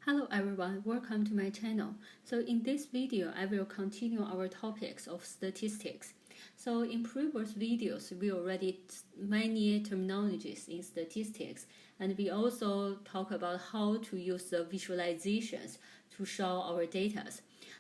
Hello everyone, welcome to my channel. So in this video, I will continue our topics of statistics. So in previous videos, we already many terminologies in statistics, and we also talk about how to use the visualizations to show our data.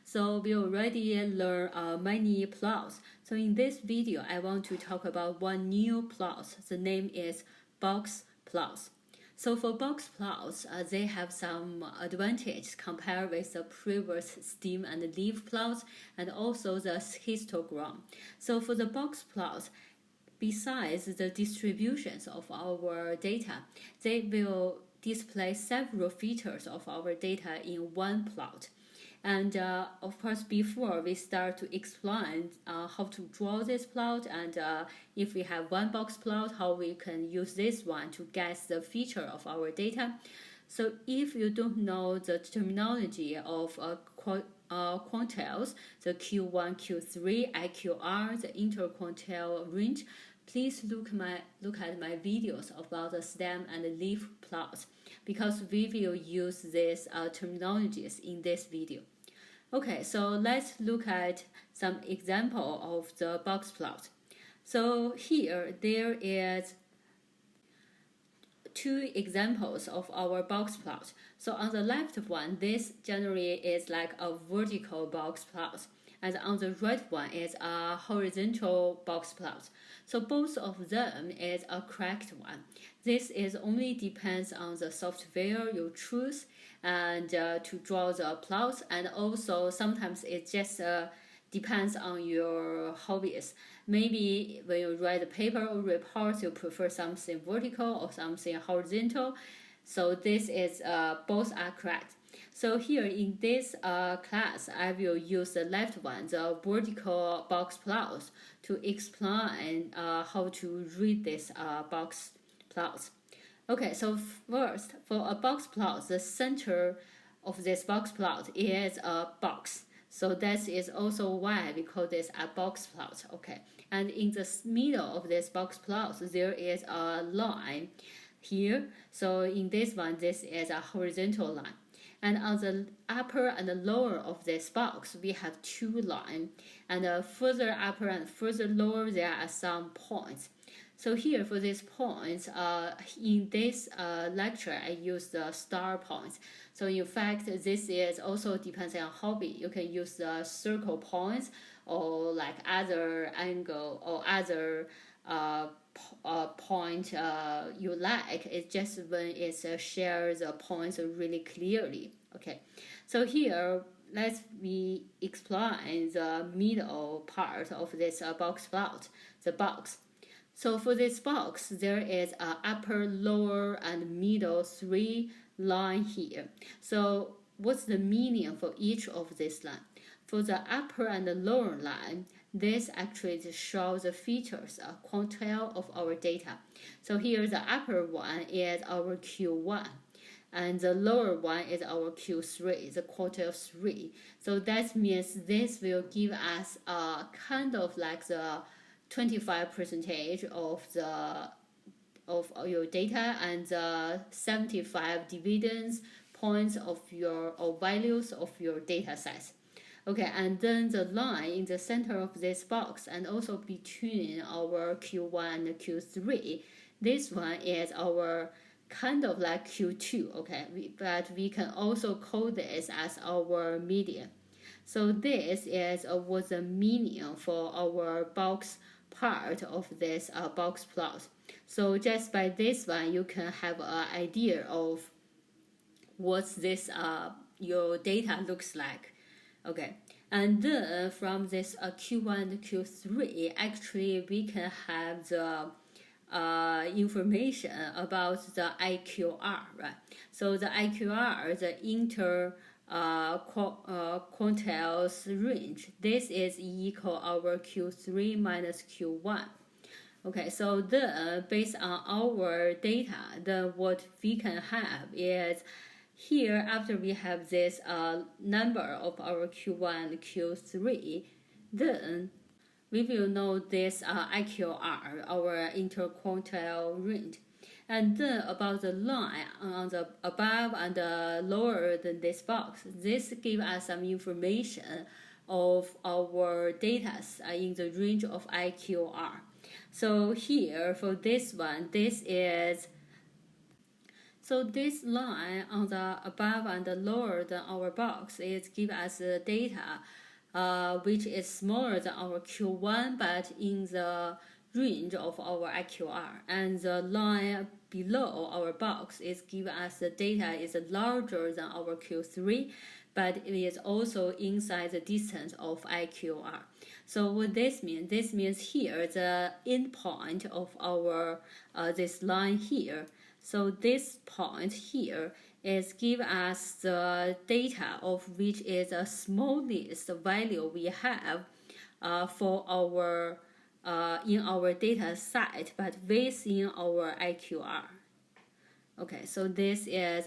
So we already learned many plots. So in this video, I want to talk about one new plot. The name is box plots. So for box plots, they have some advantage compared with the previous stem and leaf plots and also the histogram. So for the box plots, besides the distributions of our data, they will display several features of our data in one plot. And of course, before we start to explain how to draw this plot and if we have one box plot, how we can use this one to guess the feature of our data. So if you don't know the terminology of quantiles, the Q1, Q3, IQR, the interquantile range, please look at my videos about the stem and leaf plots because we will use these terminologies in this video. Okay, so let's look at some example of the box plot. So here there is two examples of our box plot. So on the left one, this generally is like a vertical box plot, and on the right one is a horizontal box plot. So both of them is a correct one. This is only depends on the software you choose and to draw the plots, and also sometimes it just depends on your hobbies. Maybe when you write a paper or report, you prefer something vertical or something horizontal. So this is both are correct. So here in this class, I will use the left one, the vertical box plots, to explain how to read this box plots. Okay, so first, for a box plot, the center of this box plot is a box. So that is also why we call this a box plot. Okay, and in the middle of this box plot, there is a line here. So in this one, this is a horizontal line. And on the upper and the lower of this box, we have two lines. And further upper and further lower, there are some points. So here for these points, in this lecture, I use the star points. So in fact, this is also depends on hobby. You can use the circle points or like other angle or other point you like. It's just when it shares the points really clearly. Okay, so here let's explain the middle part of this box plot, the box. So for this box, there is a upper, lower, and middle three line here. So what's the meaning for each of this line? For the upper and the lower line, this actually shows the features, a quantile of our data. So here the upper one is our Q1. And the lower one is our Q3, the quantile 3. So that means this will give us a kind of like the 25% of your data and 75 dividends points of your or values of your data set. Okay, and then the line in the center of this box and also between our Q1 and Q3, this one is our kind of like Q2. Okay, but we can also call this as our median. So this is what the meaning for our box part of this box plot. So just by this one, you can have an idea of what this your data looks like. Okay, and then from this Q1 and Q3, actually we can have the information about the IQR, right? So the IQR, the quantiles range, this is equal our Q3 minus Q1. Okay, so then based on our data, then what we can have is here after we have this number of our Q1 and Q3, then we will know this IQR, our interquantile range. And then about the line on the above and lower than this box, this gives us some information of our data in the range of IQR. So here for this one, this line on the above and the lower than our box is give us the data which is smaller than our Q1 but in the range of our IQR, and the line below our box is give us the data is larger than our Q3 but it is also inside the distance of IQR. So what this means? This means here the endpoint of our this line here. So this point here is give us the data of which is the smallest value we have for our in our data set, but within our IQR. Okay, so this is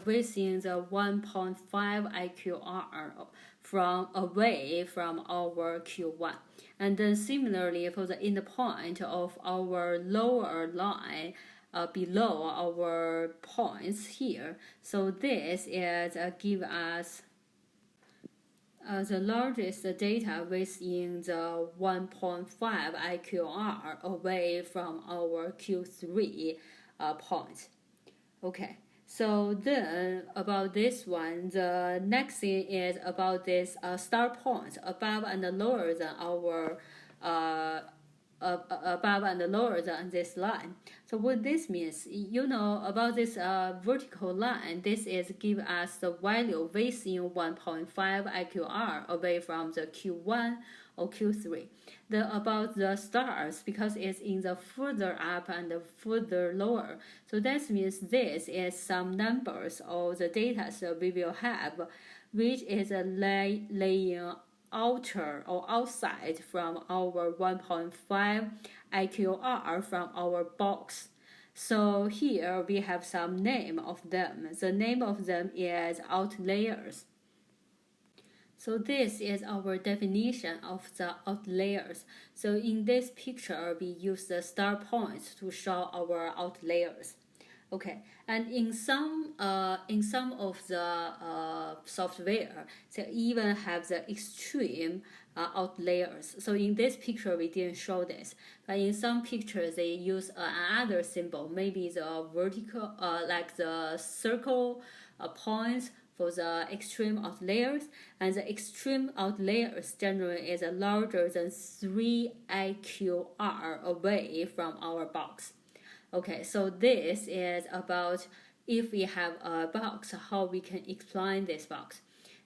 within the 1.5 IQR from away from our Q1. And then similarly for the endpoint of our lower line below our points here. So this is give us the largest data within the 1.5 IQR away from our Q3 point. Okay, so then about this one, the next thing is about this star points above and lower than our above and lower than this line. So what this means, you know about this vertical line, this is give us the value within 1.5 IQR away from the Q1 or Q3. Then about the stars, because it's in the further up and further lower, so that means this is some numbers of the data that we will have, which is laying outer or outside from our 1.5 IQR from our box. So here we have some name of them. The name of them is outliers. So this is our definition of the outliers. So in this picture, we use the star points to show our outliers. Okay, and in some of the software, they even have the extreme outliers. So in this picture, we didn't show this, but in some pictures they use another symbol, maybe the vertical, like the circle points for the extreme outliers, and the extreme outliers generally is larger than 3 IQR away from our box. Okay, so this is about if we have a box, how we can explain this box.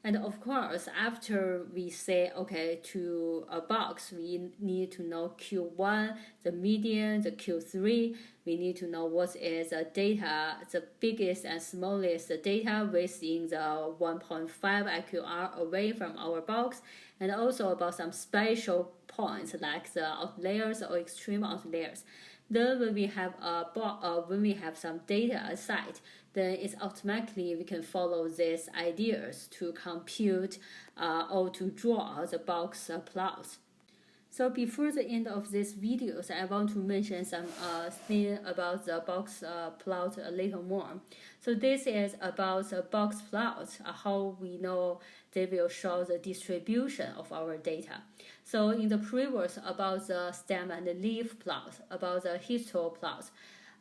And of course, after we say, okay, to a box, we need to know Q1, the median, the Q3. We need to know what is the data, the biggest and smallest data within the 1.5 IQR away from our box, and also about some special points like the outliers or extreme outliers. Then when we have some data aside, then it's automatically we can follow these ideas to compute or to draw the box plots. So before the end of this video, I want to mention some thing about the box plot a little more. So this is about the box plots, how we know they will show the distribution of our data. So in the previous about the stem and the leaf plots, about the histoplots.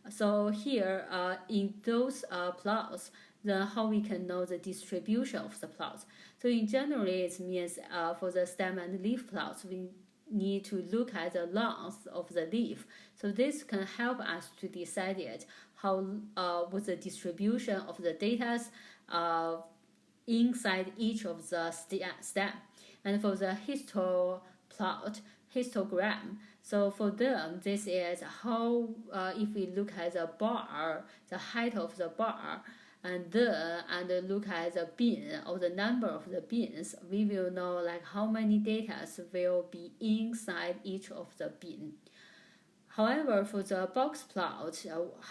So here in those plots, then how we can know the distribution of the plots. So in general, it means for the stem and leaf plots, we need to look at the length of the leaf. So this can help us to decide how what the distribution of the data inside each of the stem. And for the histogram, so for them, this is how if we look at the bar, the height of the bar, and look at the bin or the number of the bins, we will know like how many data will be inside each of the bin. However, for the box plot,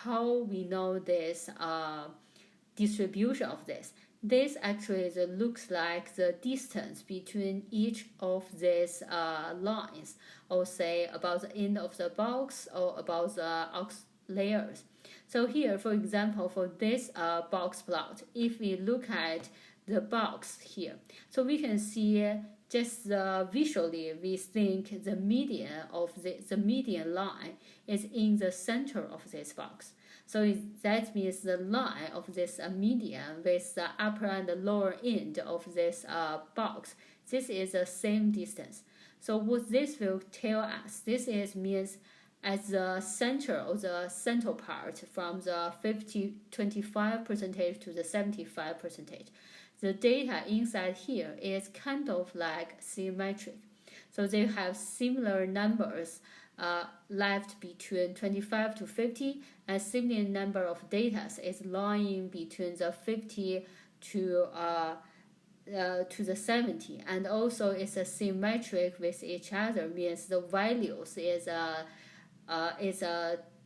how we know this distribution of this? This actually looks like the distance between each of these lines, or say about the end of the box or about the layers. So here, for example, for this box plot, if we look at the box here, so we can see just visually, we think the median of the median line is in the center of this box. So that means the line of this median with the upper and the lower end of this box, this is the same distance. So what this will tell us, this means at the center of the central part from the 25% to the 75%, the data inside here is kind of like symmetric. So they have similar numbers left between 25 to 50, and similar number of data is lying between the 50 to the 70, and also it's a symmetric with each other, means the values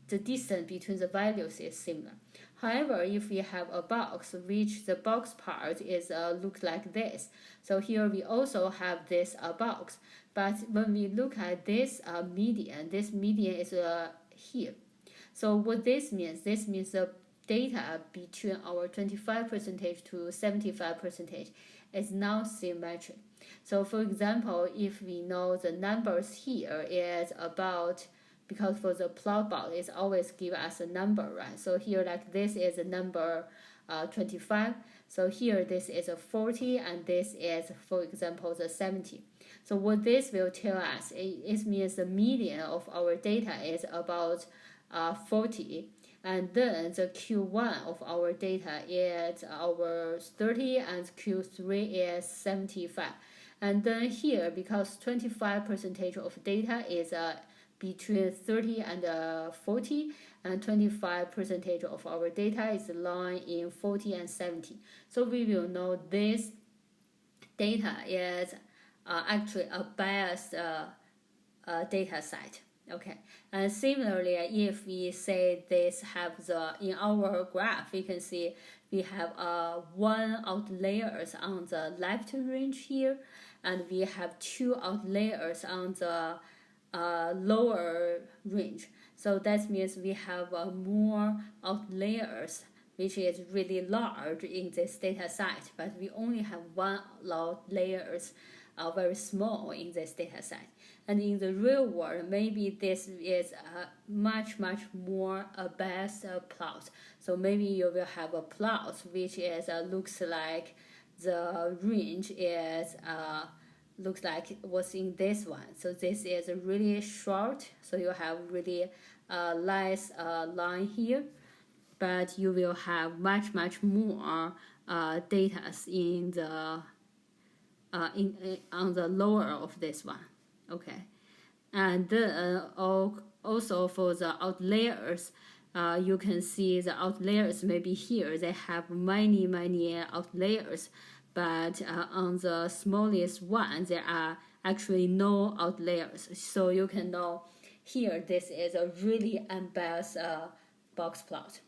the distance between the values is similar. However, if we have a box which the box part is look like this, so here we also have this box, but when we look at this median is here. So what this means the data between our 25% to 75% is not symmetric. So for example, if we know the numbers here is about, because for the plot box it's always give us a number, right? So here, like, this is a number 25, so here this is a 40, and this is, for example, the 70. So what this will tell us, it means the median of our data is about 40, and then the Q1 of our data is our 30, and Q3 is 75. And then here, because 25% of data is between 30 and 40, and 25% of our data is lying in 40 and 70. So we will know this data is actually a biased data set. Okay, and similarly, if we say this have in our graph, we can see we have one outliers on the left range here, and we have two outliers on the lower range. So that means we have more outliers, which is really large in this data set, but we only have one outliers very small in this data set. And in the real world, maybe this is much more biased plot. So maybe you will have a plot which is looks like the range is looks like what's in this one. So this is really short, so you have really less line here, but you will have much more data in the on the lower of this one. Okay, and also for the outliers, you can see the outliers maybe here they have many outliers, but on the smallest one there are actually no outliers. So you can know here this is a really unbiased box plot.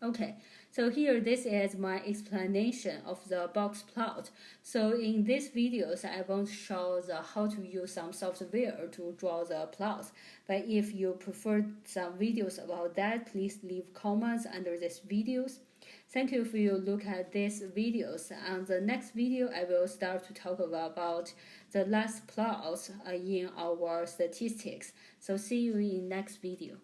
Okay, so here this is my explanation of the box plot. So in these videos I won't show how to use some software to draw the plots, but if you prefer some videos about that, please leave comments under these videos. Thank you for your look at these videos. On the next video I will start to talk about the last plots in our statistics. So see you in next video.